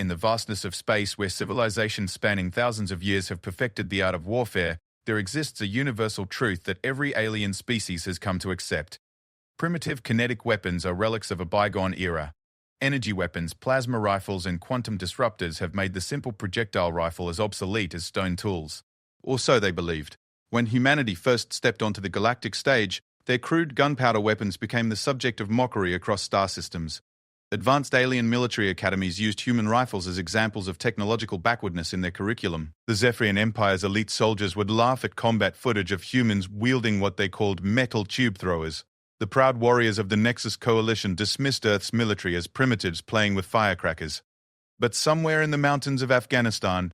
the vastness of space where civilizations spanning thousands of years have perfected the art of warfare, there exists a universal truth that every alien species has come to accept. Primitive kinetic weapons are relics of a bygone era. Energy weapons, plasma rifles, and quantum disruptors have made the simple projectile rifle as obsolete as stone tools. Or so they believed. When humanity first stepped onto the galactic stage, their crude gunpowder weapons became the subject of mockery across star systems. Advanced alien military academies used human rifles as examples of technological backwardness in their curriculum. The Zephyrian Empire's elite soldiers would laugh at combat footage of humans wielding what they called metal tube throwers. The proud warriors of the Nexus Coalition dismissed Earth's military as primitives playing with firecrackers. But somewhere in the mountains of Afghanistan,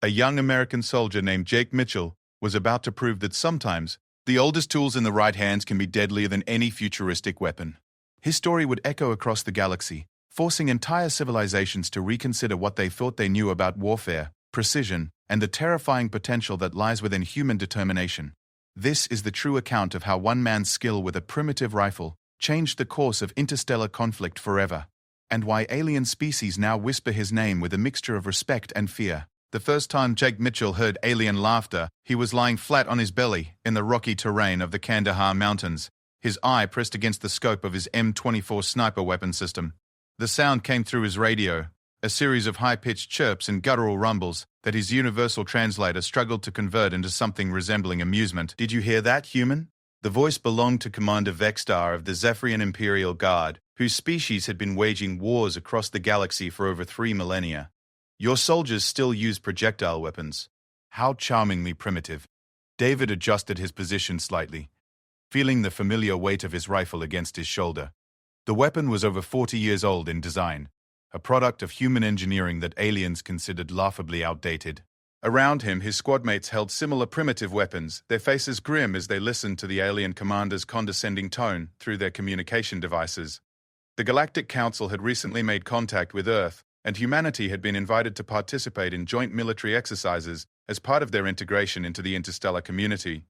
a young American soldier named Jake Mitchell was about to prove that sometimes the oldest tools in the right hands can be deadlier than any futuristic weapon. His story would echo across the galaxy, forcing entire civilizations to reconsider what they thought they knew about warfare, precision, and the terrifying potential that lies within human determination. This is the true account of how one man's skill with a primitive rifle changed the course of interstellar conflict forever, and why alien species now whisper his name with a mixture of respect and fear. The first time Jake Mitchell heard alien laughter, he was lying flat on his belly in the rocky terrain of the Kandahar Mountains, his eye pressed against the scope of his M24 sniper weapon system. The sound came through his radio, a series of high-pitched chirps and guttural rumbles that his universal translator struggled to convert into something resembling amusement. "Did you hear that, human?" The voice belonged to Commander Vexstar of the Zephyrian Imperial Guard, whose species had been waging wars across the galaxy for over 3 millennia. "Your soldiers still use projectile weapons. How charmingly primitive." David adjusted his position slightly, feeling the familiar weight of his rifle against his shoulder. The weapon was over 40 years old in design, a product of human engineering that aliens considered laughably outdated. Around him, his squadmates held similar primitive weapons, their faces grim as they listened to the alien commander's condescending tone through their communication devices. The Galactic Council had recently made contact with Earth, and humanity had been invited to participate in joint military exercises as part of their integration into the interstellar community.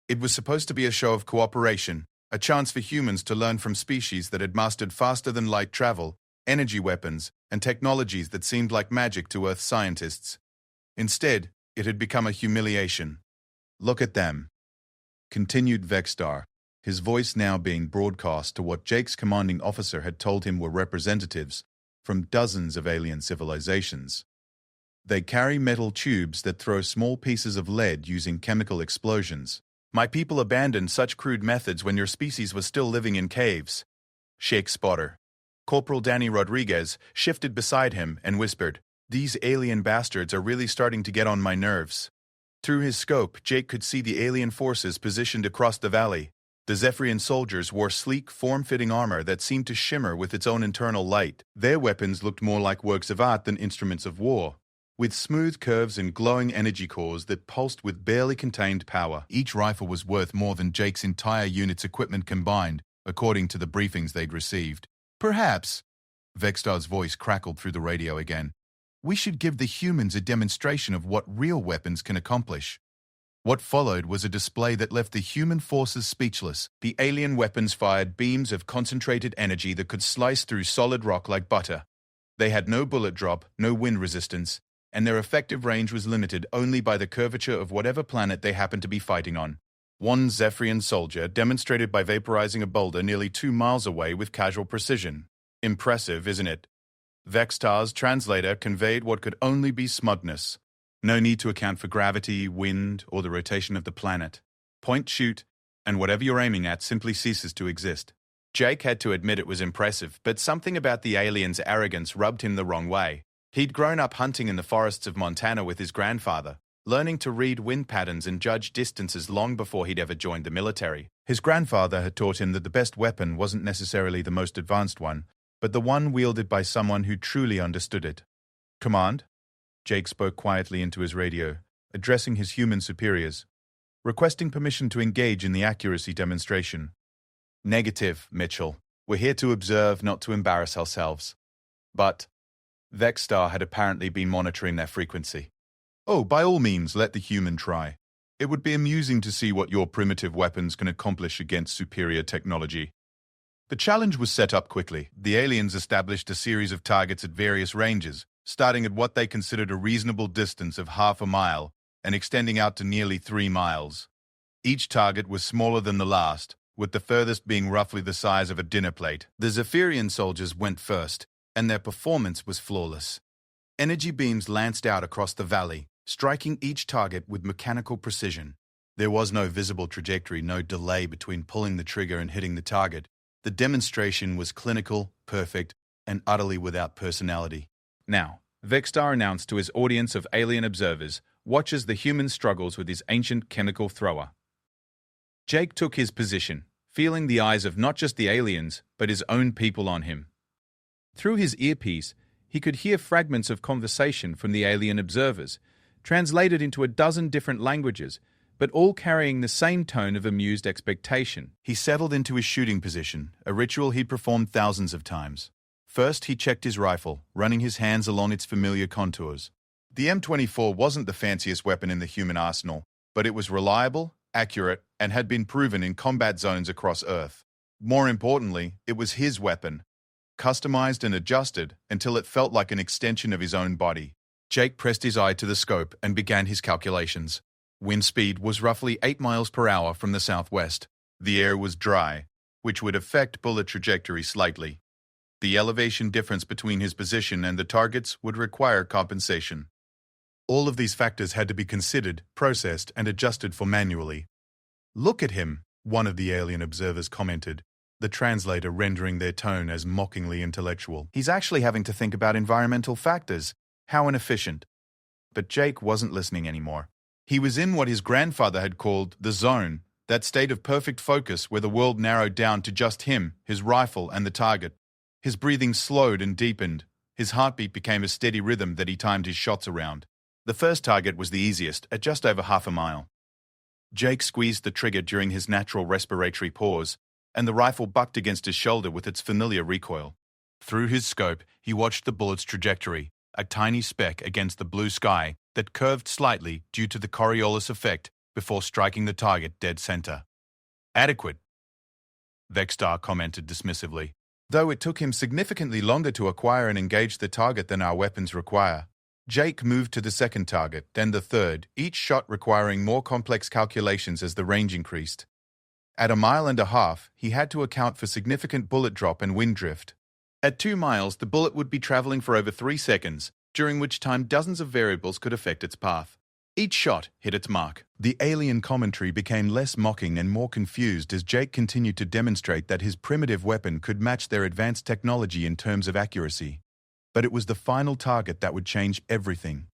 It was supposed to be a show of cooperation, a chance for humans to learn from species that had mastered faster-than-light travel, energy weapons, and technologies that seemed like magic to Earth scientists. Instead, it had become a humiliation. "Look at them," continued Vexstar, his voice now being broadcast to what Jake's commanding officer had told him were representatives from dozens of alien civilizations. "They carry metal tubes that throw small pieces of lead using chemical explosions. My people abandoned such crude methods when your species was still living in caves." Shake Spotter. Corporal Danny Rodriguez shifted beside him and whispered, "These alien bastards are really starting to get on my nerves." Through his scope, Jake could see the alien forces positioned across the valley. The Zephyrian soldiers wore sleek, form-fitting armor that seemed to shimmer with its own internal light. Their weapons looked more like works of art than instruments of war, with smooth curves and glowing energy cores that pulsed with barely contained power. Each rifle was worth more than Jake's entire unit's equipment combined, according to the briefings they'd received. "Perhaps," Vexstar's voice crackled through the radio again, "we should give the humans a demonstration of what real weapons can accomplish." What followed was a display that left the human forces speechless. The alien weapons fired beams of concentrated energy that could slice through solid rock like butter. They had no bullet drop, no wind resistance, and their effective range was limited only by the curvature of whatever planet they happened to be fighting on. One Zephyrian soldier demonstrated by vaporizing a boulder nearly 2 miles away with casual precision. "Impressive, isn't it?" Vexstar's translator conveyed what could only be smugness. "No need to account for gravity, wind, or the rotation of the planet. Point, shoot, and whatever you're aiming at simply ceases to exist." Jake had to admit it was impressive, but something about the alien's arrogance rubbed him the wrong way. He'd grown up hunting in the forests of Montana with his grandfather, learning to read wind patterns and judge distances long before he'd ever joined the military. His grandfather had taught him that the best weapon wasn't necessarily the most advanced one, but the one wielded by someone who truly understood it. "Command?" Jake spoke quietly into his radio, addressing his human superiors, requesting permission to engage in the accuracy demonstration. "Negative, Mitchell. We're here to observe, not to embarrass ourselves." But Vexstar had apparently been monitoring their frequency. "Oh, by all means, let the human try. It would be amusing to see what your primitive weapons can accomplish against superior technology." The challenge was set up quickly. The aliens established a series of targets at various ranges, starting at what they considered a reasonable distance of half a mile and extending out to nearly 3 miles. Each target was smaller than the last, with the furthest being roughly the size of a dinner plate. The Zephyrian soldiers went first, and their performance was flawless. Energy beams lanced out across the valley, striking each target with mechanical precision. There was no visible trajectory, no delay between pulling the trigger and hitting the target. The demonstration was clinical, perfect, and utterly without personality. Now, Vexstar announced to his audience of alien observers, watch as the human struggles with his ancient chemical thrower. Jake took his position, feeling the eyes of not just the aliens, but his own people on him. Through his earpiece, he could hear fragments of conversation from the alien observers, translated into a dozen different languages, but all carrying the same tone of amused expectation. He settled into his shooting position, a ritual he'd performed thousands of times. First, he checked his rifle, running his hands along its familiar contours. The M24 wasn't the fanciest weapon in the human arsenal, but it was reliable, accurate, and had been proven in combat zones across Earth. More importantly, it was his weapon, customized and adjusted until it felt like an extension of his own body. Jake pressed his eye to the scope and began his calculations. Wind speed was roughly 8 miles per hour from the southwest. The air was dry, which would affect bullet trajectory slightly. The elevation difference between his position and the targets would require compensation. All of these factors had to be considered, processed, and adjusted for manually. "Look at him," one of the alien observers commented, the translator rendering their tone as mockingly intellectual. "He's actually having to think about environmental factors. How inefficient." But Jake wasn't listening anymore. He was in what his grandfather had called the zone, that state of perfect focus where the world narrowed down to just him, his rifle, and the target. His breathing slowed and deepened. His heartbeat became a steady rhythm that he timed his shots around. The first target was the easiest, at just over half a mile. Jake squeezed the trigger during his natural respiratory pause, and the rifle bucked against his shoulder with its familiar recoil. Through his scope, he watched the bullet's trajectory, a tiny speck against the blue sky that curved slightly due to the Coriolis effect before striking the target dead center. "Adequate," Vexstar commented dismissively, though it took him significantly longer to acquire and engage the target than our weapons require. Jake moved to the second target, then the third, each shot requiring more complex calculations as the range increased. At 1.5 miles, he had to account for significant bullet drop and wind drift. At 2 miles, the bullet would be traveling for over 3 seconds, during which time dozens of variables could affect its path. Each shot hit its mark. The alien commentary became less mocking and more confused as Jake continued to demonstrate that his primitive weapon could match their advanced technology in terms of accuracy. But it was the final target that would change everything.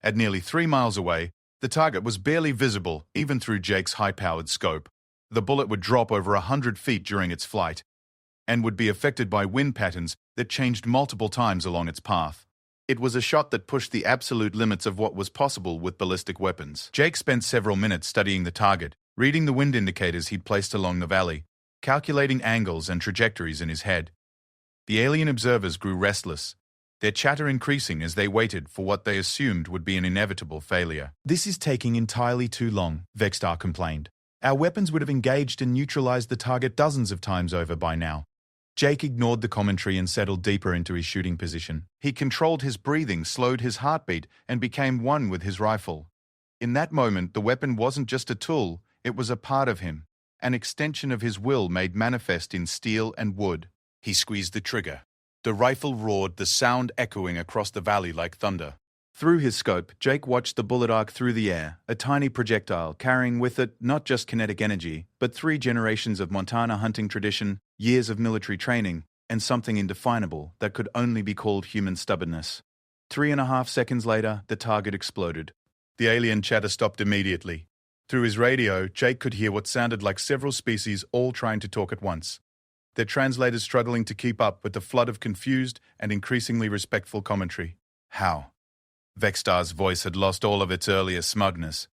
At nearly 3 miles away, the target was barely visible, even through Jake's high-powered scope. The bullet would drop over 100 feet during its flight, and would be affected by wind patterns that changed multiple times along its path. It was a shot that pushed the absolute limits of what was possible with ballistic weapons. Jake spent several minutes studying the target, reading the wind indicators he'd placed along the valley, calculating angles and trajectories in his head. The alien observers grew restless, their chatter increasing as they waited for what they assumed would be an inevitable failure. "This is taking entirely too long," Vexstar complained. "Our weapons would have engaged and neutralized the target dozens of times over by now." Jake ignored the commentary and settled deeper into his shooting position. He controlled his breathing, slowed his heartbeat, and became one with his rifle. In that moment, the weapon wasn't just a tool, it was a part of him, an extension of his will made manifest in steel and wood. He squeezed the trigger. The rifle roared, the sound echoing across the valley like thunder. Through his scope, Jake watched the bullet arc through the air, a tiny projectile carrying with it not just kinetic energy, but 3 generations of Montana hunting tradition, years of military training, and something indefinable that could only be called human stubbornness. 3.5 seconds later, the target exploded. The alien chatter stopped immediately. Through his radio, Jake could hear what sounded like several species all trying to talk at once, their translators struggling to keep up with the flood of confused and increasingly respectful commentary. "How?" Vexstar's voice had lost all of its earlier smugness.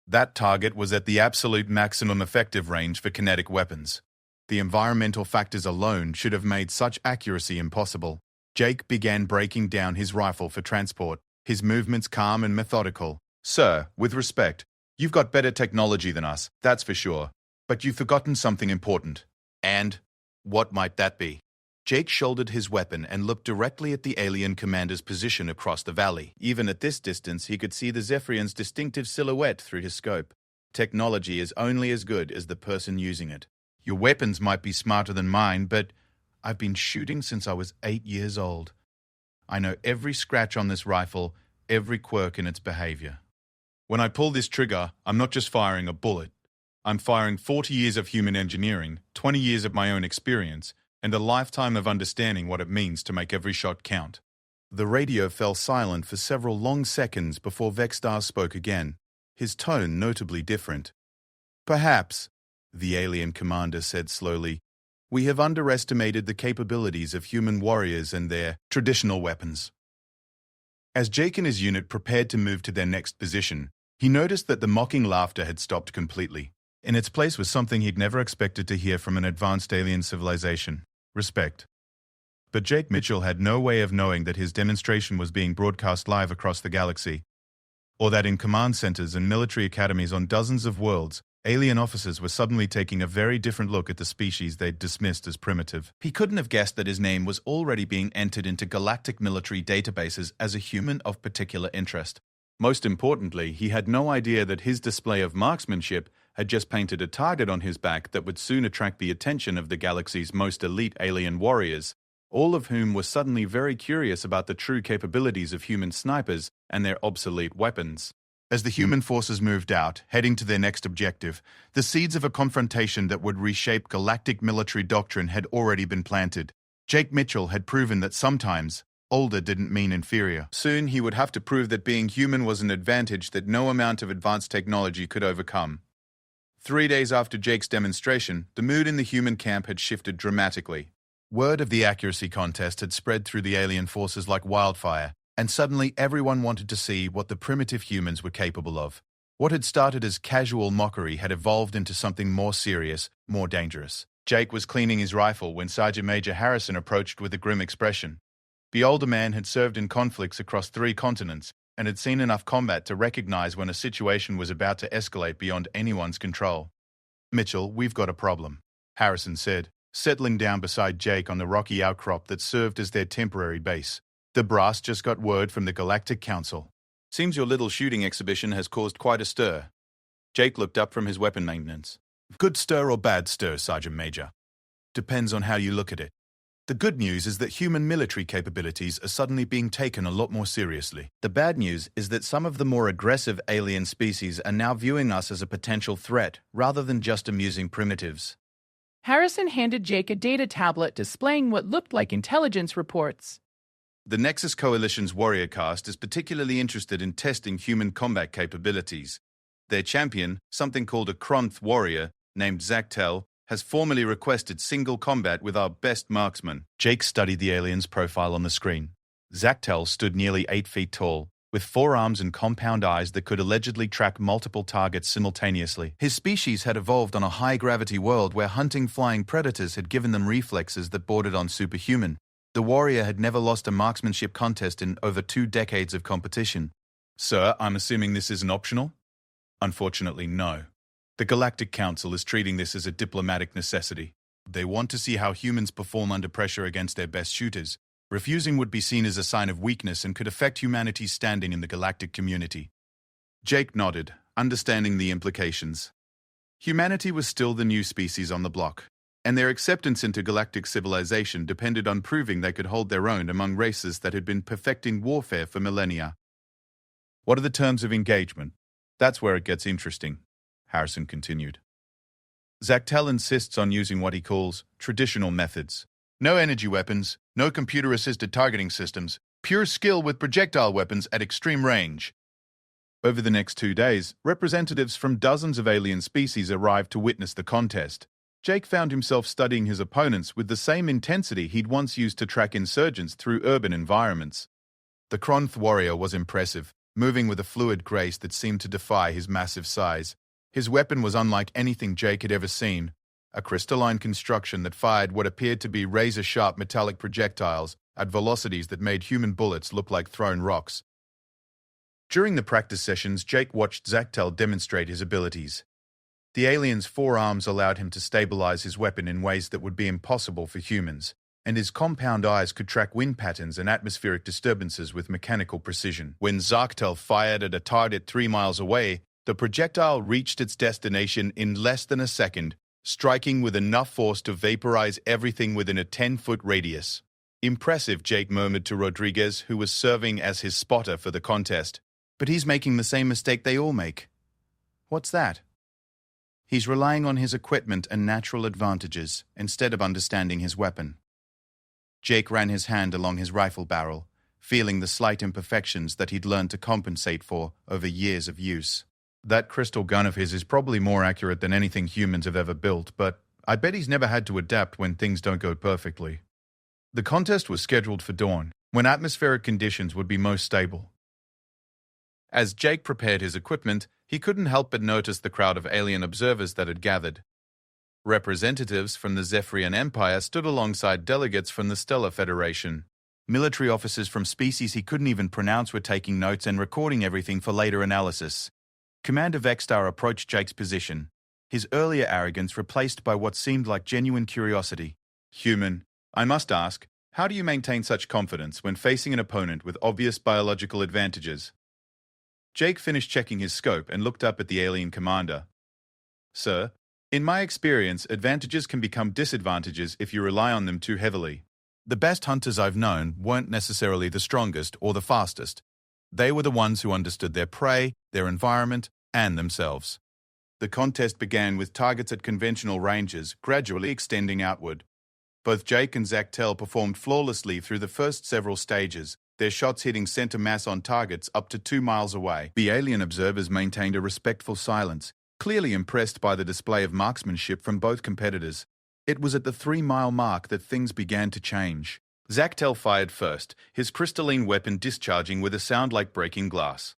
That target was at the absolute maximum effective range for kinetic weapons. The environmental factors alone should have made such accuracy impossible. Jake began breaking down his rifle for transport, his movements calm and methodical. "Sir, with respect, you've got better technology than us, that's for sure. But you've forgotten something important. And what might that be?" Jake shouldered his weapon and looked directly at the alien commander's position across the valley. Even at this distance, he could see the Zephyrian's distinctive silhouette through his scope. Technology is only as good as the person using it. Your weapons might be smarter than mine, but I've been shooting since I was 8 years old. I know every scratch on this rifle, every quirk in its behavior. When I pull this trigger, I'm not just firing a bullet. I'm firing 40 years of human engineering, 20 years of my own experience, and a lifetime of understanding what it means to make every shot count. The radio fell silent for several long seconds before Vexstar spoke again, his tone notably different. Perhaps, the alien commander said slowly, we have underestimated the capabilities of human warriors and their traditional weapons. As Jake and his unit prepared to move to their next position, he noticed that the mocking laughter had stopped completely. In its place was something he'd never expected to hear from an advanced alien civilization: respect. But Jake Mitchell had no way of knowing that his demonstration was being broadcast live across the galaxy, or that in command centers and military academies on dozens of worlds, alien officers were suddenly taking a very different look at the species they'd dismissed as primitive. He couldn't have guessed that his name was already being entered into galactic military databases as a human of particular interest. Most importantly, he had no idea that his display of marksmanship had just painted a target on his back that would soon attract the attention of the galaxy's most elite alien warriors, all of whom were suddenly very curious about the true capabilities of human snipers and their obsolete weapons. As the human forces moved out, heading to their next objective, the seeds of a confrontation that would reshape galactic military doctrine had already been planted. Jake Mitchell had proven that sometimes older didn't mean inferior. Soon he would have to prove that being human was an advantage that no amount of advanced technology could overcome. 3 days after Jake's demonstration, the mood in the human camp had shifted dramatically. Word of the accuracy contest had spread through the alien forces like wildfire, and suddenly everyone wanted to see what the primitive humans were capable of. What had started as casual mockery had evolved into something more serious, more dangerous. Jake was cleaning his rifle when Sergeant Major Harrison approached with a grim expression. The older man had served in conflicts across 3 continents, and had seen enough combat to recognize when a situation was about to escalate beyond anyone's control. Mitchell, we've got a problem, Harrison said, settling down beside Jake on the rocky outcrop that served as their temporary base. The brass just got word from the Galactic Council. Seems your little shooting exhibition has caused quite a stir. Jake looked up from his weapon maintenance. Good stir or bad stir, Sergeant Major? Depends on how you look at it. The good news is that human military capabilities are suddenly being taken a lot more seriously. The bad news is that some of the more aggressive alien species are now viewing us as a potential threat, rather than just amusing primitives. Harrison handed Jake a data tablet displaying what looked like intelligence reports. The Nexus Coalition's warrior caste is particularly interested in testing human combat capabilities. Their champion, something called a Kronth warrior, named Zactel, has formally requested single combat with our best marksman. Jake studied the alien's profile on the screen. Zactel stood nearly 8 feet tall, with 4 arms and compound eyes that could allegedly track multiple targets simultaneously. His species had evolved on a high-gravity world where hunting flying predators had given them reflexes that bordered on superhuman. The warrior had never lost a marksmanship contest in over 2 decades of competition. Sir, I'm assuming this isn't optional? Unfortunately, no. The Galactic Council is treating this as a diplomatic necessity. They want to see how humans perform under pressure against their best shooters. Refusing would be seen as a sign of weakness and could affect humanity's standing in the galactic community. Jake nodded, understanding the implications. Humanity was still the new species on the block, and their acceptance into galactic civilization depended on proving they could hold their own among races that had been perfecting warfare for millennia. What are the terms of engagement? That's where it gets interesting, Harrison continued. Zactel insists on using what he calls traditional methods. No energy weapons, no computer-assisted targeting systems, pure skill with projectile weapons at extreme range. Over the next 2 days, representatives from dozens of alien species arrived to witness the contest. Jake found himself studying his opponents with the same intensity he'd once used to track insurgents through urban environments. The Kronth warrior was impressive, moving with a fluid grace that seemed to defy his massive size. His weapon was unlike anything Jake had ever seen, a crystalline construction that fired what appeared to be razor-sharp metallic projectiles at velocities that made human bullets look like thrown rocks. During the practice sessions, Jake watched Zactel demonstrate his abilities. The alien's 4 arms allowed him to stabilize his weapon in ways that would be impossible for humans. and his compound eyes could track wind patterns and atmospheric disturbances with mechanical precision. When Zarktel fired at a target 3 miles away, the projectile reached its destination in less than a second, striking with enough force to vaporize everything within a 10-foot radius. Impressive, Jake murmured to Rodriguez, who was serving as his spotter for the contest. But he's making the same mistake they all make. What's that? He's relying on his equipment and natural advantages instead of understanding his weapon. Jake ran his hand along his rifle barrel, feeling the slight imperfections that he'd learned to compensate for over years of use. That crystal gun of his is probably more accurate than anything humans have ever built, but I bet he's never had to adapt when things don't go perfectly. The contest was scheduled for dawn, when atmospheric conditions would be most stable. As Jake prepared his equipment, he couldn't help but notice the crowd of alien observers that had gathered. Representatives from the Zephyrian Empire stood alongside delegates from the Stellar Federation. Military officers from species he couldn't even pronounce were taking notes and recording everything for later analysis. Commander Vexstar approached Jake's position, his earlier arrogance replaced by what seemed like genuine curiosity. Human, I must ask, how do you maintain such confidence when facing an opponent with obvious biological advantages? Jake finished checking his scope and looked up at the alien commander. Sir, in my experience, advantages can become disadvantages if you rely on them too heavily. The best hunters I've known weren't necessarily the strongest or the fastest. They were the ones who understood their prey, their environment, and themselves. The contest began with targets at conventional ranges, gradually extending outward. Both Jake and Zarktel performed flawlessly through the first several stages, their shots hitting center mass on targets up to 2 miles away. The alien observers maintained a respectful silence, clearly impressed by the display of marksmanship from both competitors. It was at the 3-mile mark that things began to change. Zarktel fired first, his crystalline weapon discharging with a sound like breaking glass.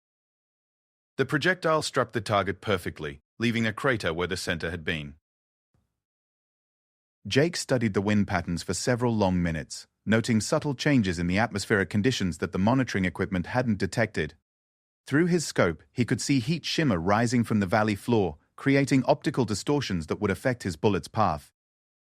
The projectile struck the target perfectly, leaving a crater where the center had been. Jake studied the wind patterns for several long minutes, noting subtle changes in the atmospheric conditions that the monitoring equipment hadn't detected. Through his scope, he could see heat shimmer rising from the valley floor, creating optical distortions that would affect his bullet's path.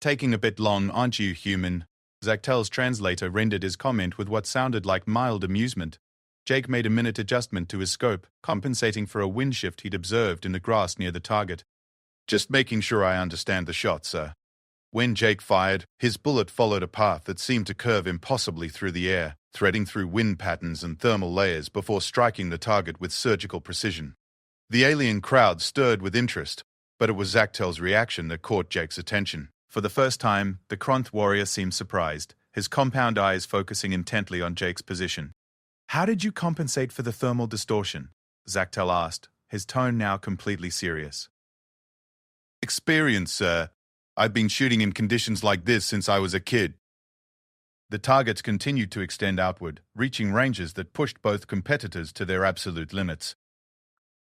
Taking a bit long, aren't you, human? Zarktel's translator rendered his comment with what sounded like mild amusement. Jake made a minute adjustment to his scope, compensating for a wind shift he'd observed in the grass near the target. Just making sure I understand the shot, sir. When Jake fired, his bullet followed a path that seemed to curve impossibly through the air, threading through wind patterns and thermal layers before striking the target with surgical precision. The alien crowd stirred with interest, but it was Zarktel's reaction that caught Jake's attention. For the first time, the Kronth warrior seemed surprised, his compound eyes focusing intently on Jake's position. How did you compensate for the thermal distortion? Zarktel asked, his tone now completely serious. Experience, sir. I've been shooting in conditions like this since I was a kid. The targets continued to extend outward, reaching ranges that pushed both competitors to their absolute limits.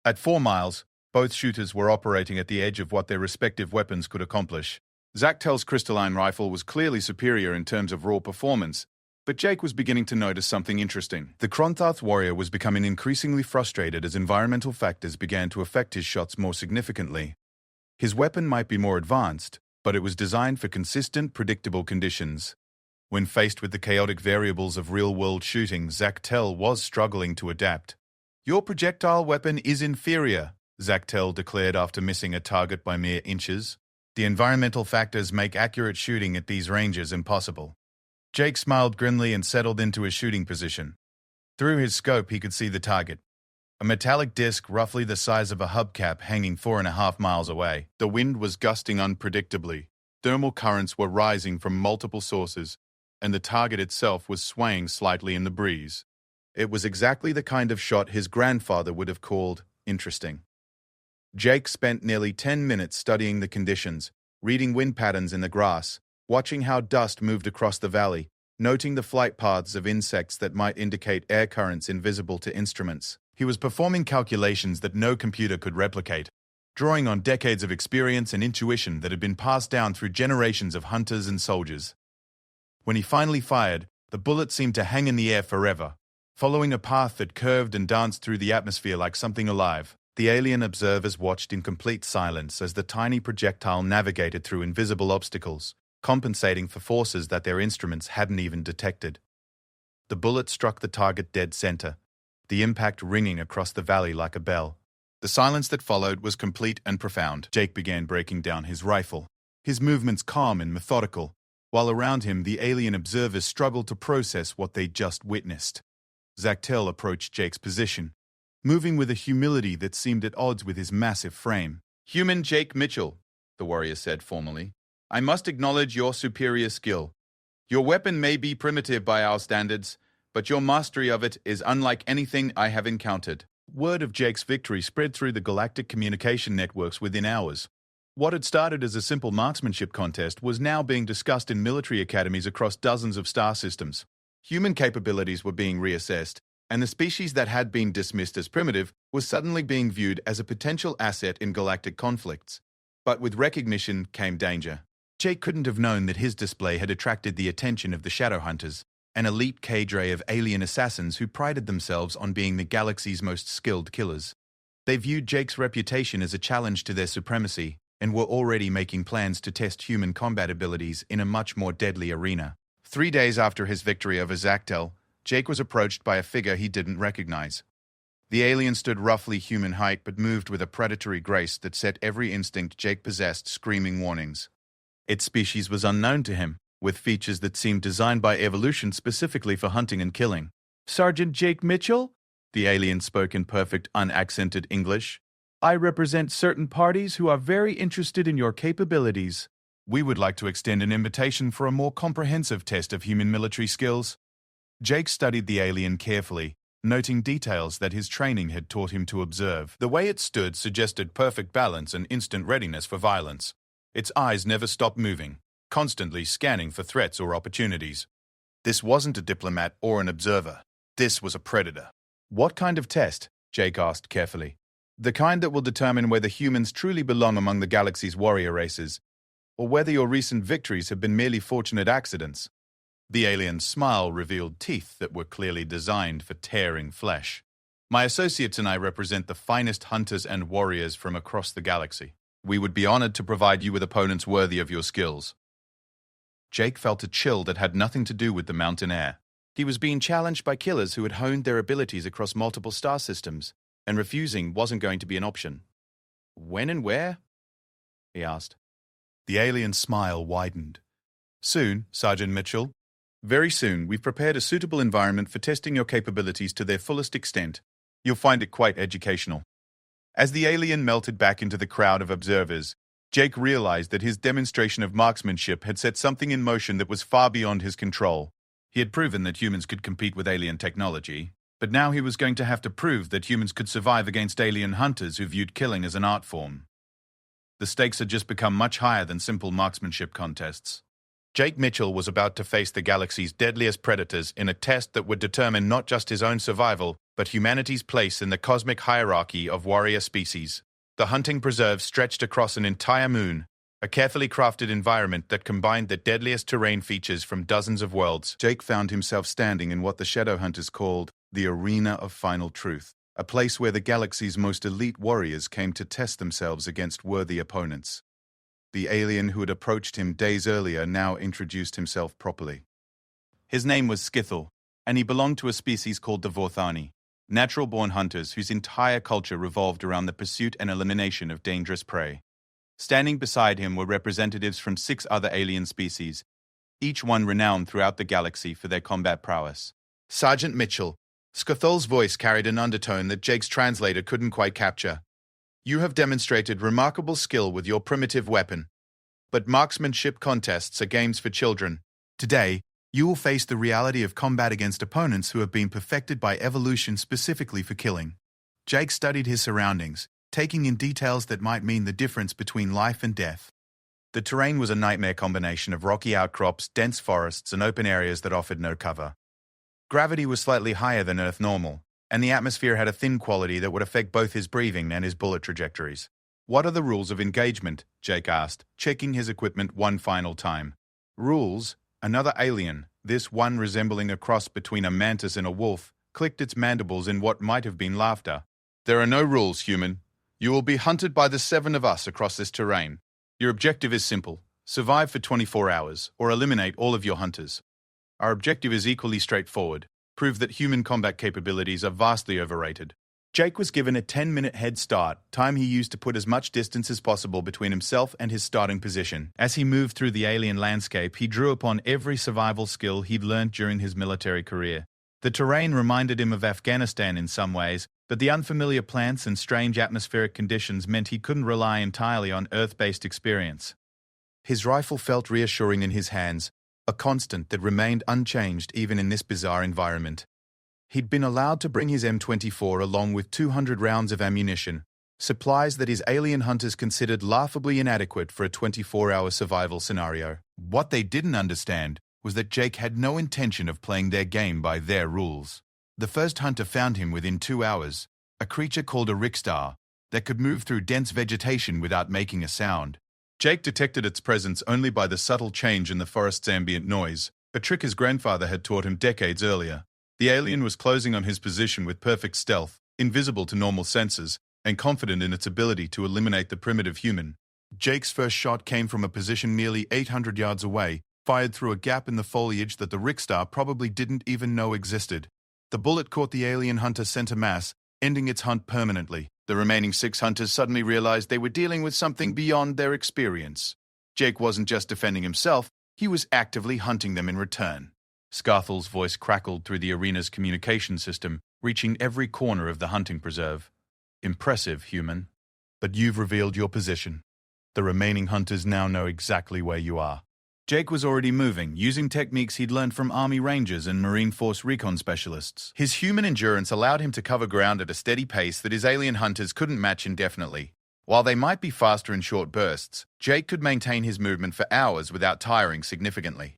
At 4 miles, both shooters were operating at the edge of what their respective weapons could accomplish. Zarktel's crystalline rifle was clearly superior in terms of raw performance, but Jake was beginning to notice something interesting. The Kronth warrior was becoming increasingly frustrated as environmental factors began to affect his shots more significantly. His weapon might be more advanced, but it was designed for consistent, predictable conditions. When faced with the chaotic variables of real-world shooting, Zarktel was struggling to adapt. Your projectile weapon is inferior, Zarktel declared after missing a target by mere inches. The environmental factors make accurate shooting at these ranges impossible. Jake smiled grimly and settled into his shooting position. Through his scope, he could see the target. A metallic disc roughly the size of a hubcap hanging 4.5 miles away. The wind was gusting unpredictably. Thermal currents were rising from multiple sources, and the target itself was swaying slightly in the breeze. It was exactly the kind of shot his grandfather would have called interesting. Jake spent nearly 10 minutes studying the conditions, reading wind patterns in the grass, watching how dust moved across the valley, noting the flight paths of insects that might indicate air currents invisible to instruments. He was performing calculations that no computer could replicate, drawing on decades of experience and intuition that had been passed down through generations of hunters and soldiers. When he finally fired, the bullet seemed to hang in the air forever, following a path that curved and danced through the atmosphere like something alive. The alien observers watched in complete silence as the tiny projectile navigated through invisible obstacles, compensating for forces that their instruments hadn't even detected. The bullet struck the target dead center, the impact ringing across the valley like a bell. The silence that followed was complete and profound. Jake began breaking down his rifle, his movements calm and methodical, while around him the alien observers struggled to process what they'd just witnessed. Zactel approached Jake's position, moving with a humility that seemed at odds with his massive frame. "Human Jake Mitchell," the warrior said formally, "I must acknowledge your superior skill. Your weapon may be primitive by our standards, but your mastery of it is unlike anything I have encountered." Word of Jake's victory spread through the galactic communication networks within hours. What had started as a simple marksmanship contest was now being discussed in military academies across dozens of star systems. Human capabilities were being reassessed, and the species that had been dismissed as primitive was suddenly being viewed as a potential asset in galactic conflicts. But with recognition came danger. Jake couldn't have known that his display had attracted the attention of the Shadow Hunters, an elite cadre of alien assassins who prided themselves on being the galaxy's most skilled killers. They viewed Jake's reputation as a challenge to their supremacy and were already making plans to test human combat abilities in a much more deadly arena. 3 days after his victory over Zactel, Jake was approached by a figure he didn't recognize. The alien stood roughly human height but moved with a predatory grace that set every instinct Jake possessed screaming warnings. Its species was unknown to him, with features that seemed designed by evolution specifically for hunting and killing. "Sergeant Jake Mitchell?" The alien spoke in perfect, unaccented English. "I represent certain parties who are very interested in your capabilities. We would like to extend an invitation for a more comprehensive test of human military skills." Jake studied the alien carefully, noting details that his training had taught him to observe. The way it stood suggested perfect balance and instant readiness for violence. Its eyes never stopped moving, constantly scanning for threats or opportunities. This wasn't a diplomat or an observer. This was a predator. "What kind of test?" Jake asked carefully. "The kind that will determine whether humans truly belong among the galaxy's warrior races, or whether your recent victories have been merely fortunate accidents." The alien's smile revealed teeth that were clearly designed for tearing flesh. "My associates and I represent the finest hunters and warriors from across the galaxy. We would be honored to provide you with opponents worthy of your skills." Jake felt a chill that had nothing to do with the mountain air. He was being challenged by killers who had honed their abilities across multiple star systems, and refusing wasn't going to be an option. "When and where?" he asked. The alien's smile widened. "Soon, Sergeant Mitchell. Very soon. We've prepared a suitable environment for testing your capabilities to their fullest extent. You'll find it quite educational." As the alien melted back into the crowd of observers, Jake realized that his demonstration of marksmanship had set something in motion that was far beyond his control. He had proven that humans could compete with alien technology, but now he was going to have to prove that humans could survive against alien hunters who viewed killing as an art form. The stakes had just become much higher than simple marksmanship contests. Jake Mitchell was about to face the galaxy's deadliest predators in a test that would determine not just his own survival, but humanity's place in the cosmic hierarchy of warrior species. The hunting preserve stretched across an entire moon, a carefully crafted environment that combined the deadliest terrain features from dozens of worlds. Jake found himself standing in what the Shadow Hunters called the Arena of Final Truth, a place where the galaxy's most elite warriors came to test themselves against worthy opponents. The alien who had approached him days earlier now introduced himself properly. His name was Skithel, and he belonged to a species called the Vorthani, natural-born hunters whose entire culture revolved around the pursuit and elimination of dangerous prey. Standing beside him were representatives from 6 other alien species, each one renowned throughout the galaxy for their combat prowess. "Sergeant Mitchell." Skithel's voice carried an undertone that Jake's translator couldn't quite capture. "You have demonstrated remarkable skill with your primitive weapon. But marksmanship contests are games for children. Today, you will face the reality of combat against opponents who have been perfected by evolution specifically for killing." Jake studied his surroundings, taking in details that might mean the difference between life and death. The terrain was a nightmare combination of rocky outcrops, dense forests, and open areas that offered no cover. Gravity was slightly higher than Earth normal, and the atmosphere had a thin quality that would affect both his breathing and his bullet trajectories. "What are the rules of engagement?" Jake asked, checking his equipment one final time. "Rules?" Another alien, this one resembling a cross between a mantis and a wolf, clicked its mandibles in what might have been laughter. "There are no rules, human. You will be hunted by the 7 of us across this terrain. Your objective is simple: Survive for 24 hours, or eliminate all of your hunters. Our objective is equally straightforward. Prove that human combat capabilities are vastly overrated. Jake was given a 10-minute head start, time he used to put as much distance as possible between himself and his starting position. As he moved through the alien landscape, he drew upon every survival skill he'd learned during his military career. The terrain reminded him of Afghanistan in some ways, but the unfamiliar plants and strange atmospheric conditions meant he couldn't rely entirely on Earth-based experience. His rifle felt reassuring in his hands, a constant that remained unchanged even in this bizarre environment. He'd been allowed to bring his M24 along with 200 rounds of ammunition, supplies that his alien hunters considered laughably inadequate for a 24-hour survival scenario. What they didn't understand was that Jake had no intention of playing their game by their rules. The first hunter found him within 2 hours, a creature called a rickstar that could move through dense vegetation without making a sound. Jake detected its presence only by the subtle change in the forest's ambient noise, a trick his grandfather had taught him decades earlier. The alien was closing on his position with perfect stealth, invisible to normal senses, and confident in its ability to eliminate the primitive human. Jake's first shot came from a position nearly 800 yards away, fired through a gap in the foliage that the rickstar probably didn't even know existed. The bullet caught the alien hunter center mass, ending its hunt permanently. The remaining 6 hunters suddenly realized they were dealing with something beyond their experience. Jake wasn't just defending himself, he was actively hunting them in return. Scarthel's voice crackled through the arena's communication system, reaching every corner of the hunting preserve. Impressive, human. But you've revealed your position. The remaining hunters now know exactly where you are. Jake was already moving, using techniques he'd learned from Army Rangers and Marine Force recon specialists. His human endurance allowed him to cover ground at a steady pace that his alien hunters couldn't match indefinitely. While they might be faster in short bursts, Jake could maintain his movement for hours without tiring significantly.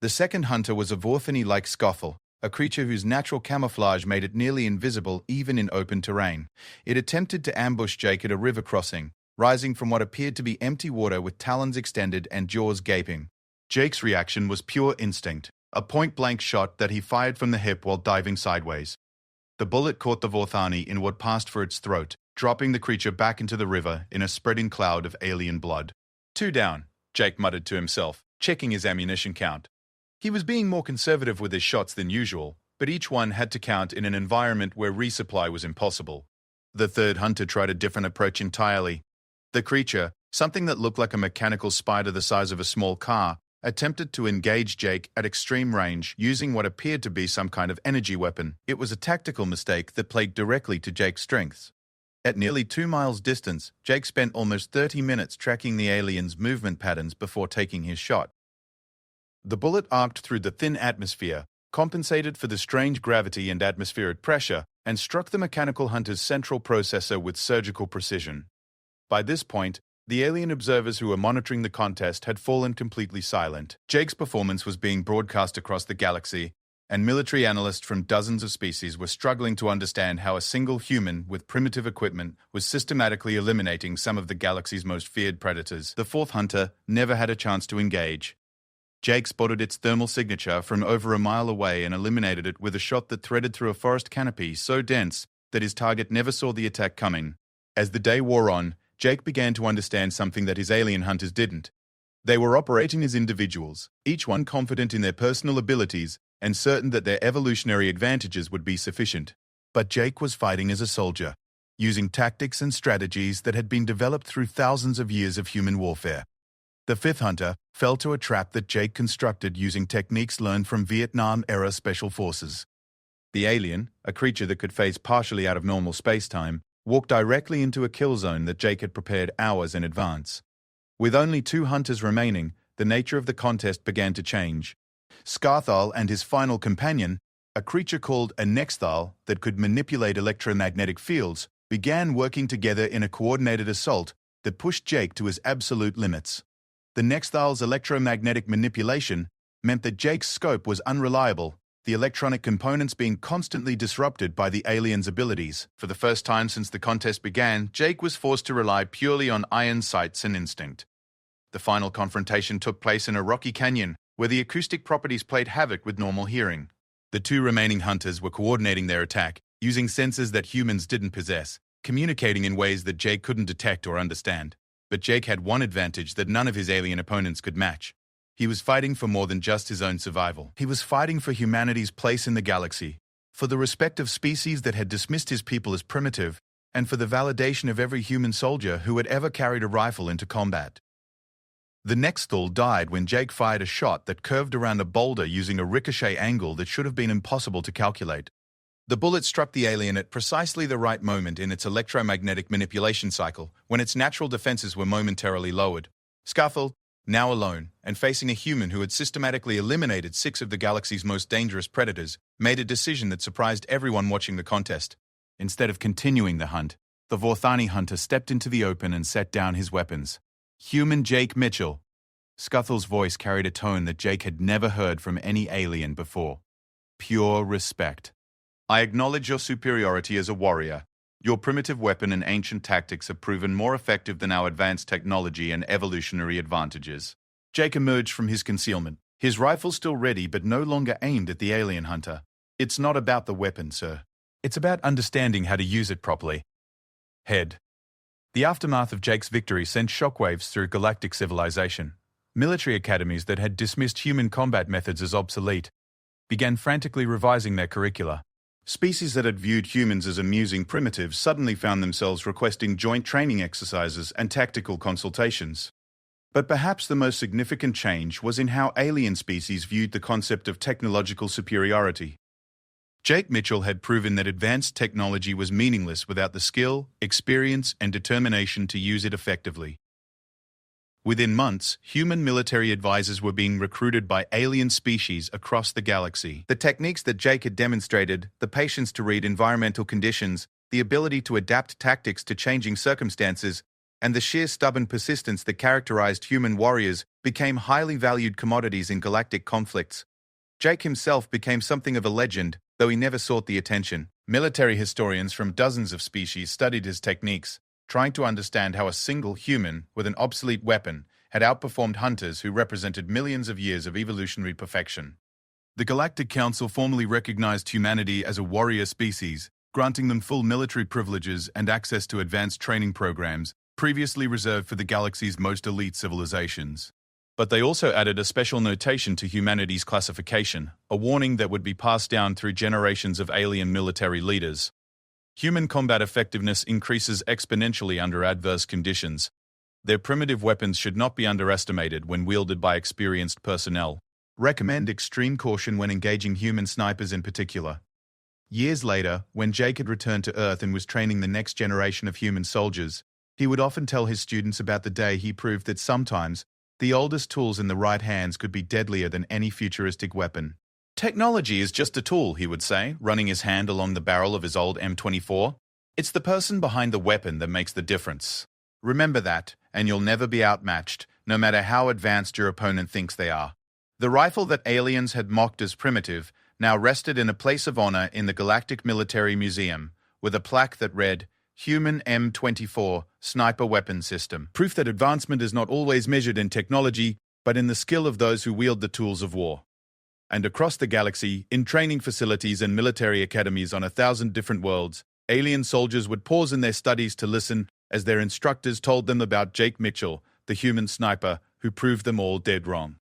The second hunter was a Vorthany-like Scoffle, a creature whose natural camouflage made it nearly invisible even in open terrain. It attempted to ambush Jake at a river crossing, rising from what appeared to be empty water with talons extended and jaws gaping. Jake's reaction was pure instinct, a point-blank shot that he fired from the hip while diving sideways. The bullet caught the Vorthani in what passed for its throat, dropping the creature back into the river in a spreading cloud of alien blood. 2 down, Jake muttered to himself, checking his ammunition count. He was being more conservative with his shots than usual, but each one had to count in an environment where resupply was impossible. The third hunter tried a different approach entirely. The creature, something that looked like a mechanical spider the size of a small car, attempted to engage Jake at extreme range using what appeared to be some kind of energy weapon. It was a tactical mistake that played directly to Jake's strengths. At nearly 2 miles distance, Jake spent almost 30 minutes tracking the alien's movement patterns before taking his shot. The bullet arced through the thin atmosphere, compensated for the strange gravity and atmospheric pressure, and struck the mechanical hunter's central processor with surgical precision. By this point, the alien observers who were monitoring the contest had fallen completely silent. Jake's performance was being broadcast across the galaxy, and military analysts from dozens of species were struggling to understand how a single human with primitive equipment was systematically eliminating some of the galaxy's most feared predators. The fourth hunter never had a chance to engage. Jake spotted its thermal signature from over a mile away and eliminated it with a shot that threaded through a forest canopy so dense that his target never saw the attack coming. As the day wore on, Jake began to understand something that his alien hunters didn't. They were operating as individuals, each one confident in their personal abilities and certain that their evolutionary advantages would be sufficient. But Jake was fighting as a soldier, using tactics and strategies that had been developed through thousands of years of human warfare. The fifth hunter fell to a trap that Jake constructed using techniques learned from Vietnam-era special forces. The alien, a creature that could phase partially out of normal space-time, walked directly into a kill zone that Jake had prepared hours in advance. With only 2 hunters remaining, the nature of the contest began to change. Scarthal and his final companion, a creature called a Nexthal that could manipulate electromagnetic fields, began working together in a coordinated assault that pushed Jake to his absolute limits. The Nexthal's electromagnetic manipulation meant that Jake's scope was unreliable, the electronic components being constantly disrupted by the alien's abilities. For the first time since the contest began, Jake was forced to rely purely on iron sights and instinct. The final confrontation took place in a rocky canyon, where the acoustic properties played havoc with normal hearing. The 2 remaining hunters were coordinating their attack, using sensors that humans didn't possess, communicating in ways that Jake couldn't detect or understand. But Jake had one advantage that none of his alien opponents could match. He was fighting for more than just his own survival. He was fighting for humanity's place in the galaxy, for the respect of species that had dismissed his people as primitive, and for the validation of every human soldier who had ever carried a rifle into combat. The Nextall died when Jake fired a shot that curved around a boulder using a ricochet angle that should have been impossible to calculate. The bullet struck the alien at precisely the right moment in its electromagnetic manipulation cycle, when its natural defenses were momentarily lowered. Scuffle, now alone, and facing a human who had systematically eliminated 6 of the galaxy's most dangerous predators, made a decision that surprised everyone watching the contest. Instead of continuing the hunt, the Vorthani hunter stepped into the open and set down his weapons. Human Jake Mitchell. Scuffle's voice carried a tone that Jake had never heard from any alien before. Pure respect. I acknowledge your superiority as a warrior. Your primitive weapon and ancient tactics have proven more effective than our advanced technology and evolutionary advantages. Jake emerged from his concealment, his rifle still ready but no longer aimed at the alien hunter. It's not about the weapon, sir. It's about understanding how to use it properly. Head. The aftermath of Jake's victory sent shockwaves through galactic civilization. Military academies that had dismissed human combat methods as obsolete began frantically revising their curricula. Species that had viewed humans as amusing primitives suddenly found themselves requesting joint training exercises and tactical consultations. But perhaps the most significant change was in how alien species viewed the concept of technological superiority. Jake Mitchell had proven that advanced technology was meaningless without the skill, experience, and determination to use it effectively. Within months, human military advisors were being recruited by alien species across the galaxy. The techniques that Jake had demonstrated, the patience to read environmental conditions, the ability to adapt tactics to changing circumstances, and the sheer stubborn persistence that characterized human warriors became highly valued commodities in galactic conflicts. Jake himself became something of a legend, though he never sought the attention. Military historians from dozens of species studied his techniques, trying to understand how a single human with an obsolete weapon had outperformed hunters who represented millions of years of evolutionary perfection. The Galactic Council formally recognized humanity as a warrior species, granting them full military privileges and access to advanced training programs previously reserved for the galaxy's most elite civilizations. But they also added a special notation to humanity's classification, a warning that would be passed down through generations of alien military leaders. Human combat effectiveness increases exponentially under adverse conditions. Their primitive weapons should not be underestimated when wielded by experienced personnel. Recommend extreme caution when engaging human snipers in particular. Years later, when Jake had returned to Earth and was training the next generation of human soldiers, he would often tell his students about the day he proved that sometimes the oldest tools in the right hands could be deadlier than any futuristic weapon. Technology is just a tool, he would say, running his hand along the barrel of his old M24. It's the person behind the weapon that makes the difference. Remember that, and you'll never be outmatched, no matter how advanced your opponent thinks they are. The rifle that aliens had mocked as primitive now rested in a place of honor in the Galactic Military Museum, with a plaque that read, Human M24 Sniper Weapon System. Proof that advancement is not always measured in technology, but in the skill of those who wield the tools of war. And across the galaxy, in training facilities and military academies on 1,000 different worlds, alien soldiers would pause in their studies to listen as their instructors told them about Jake Mitchell, the human sniper who proved them all dead wrong.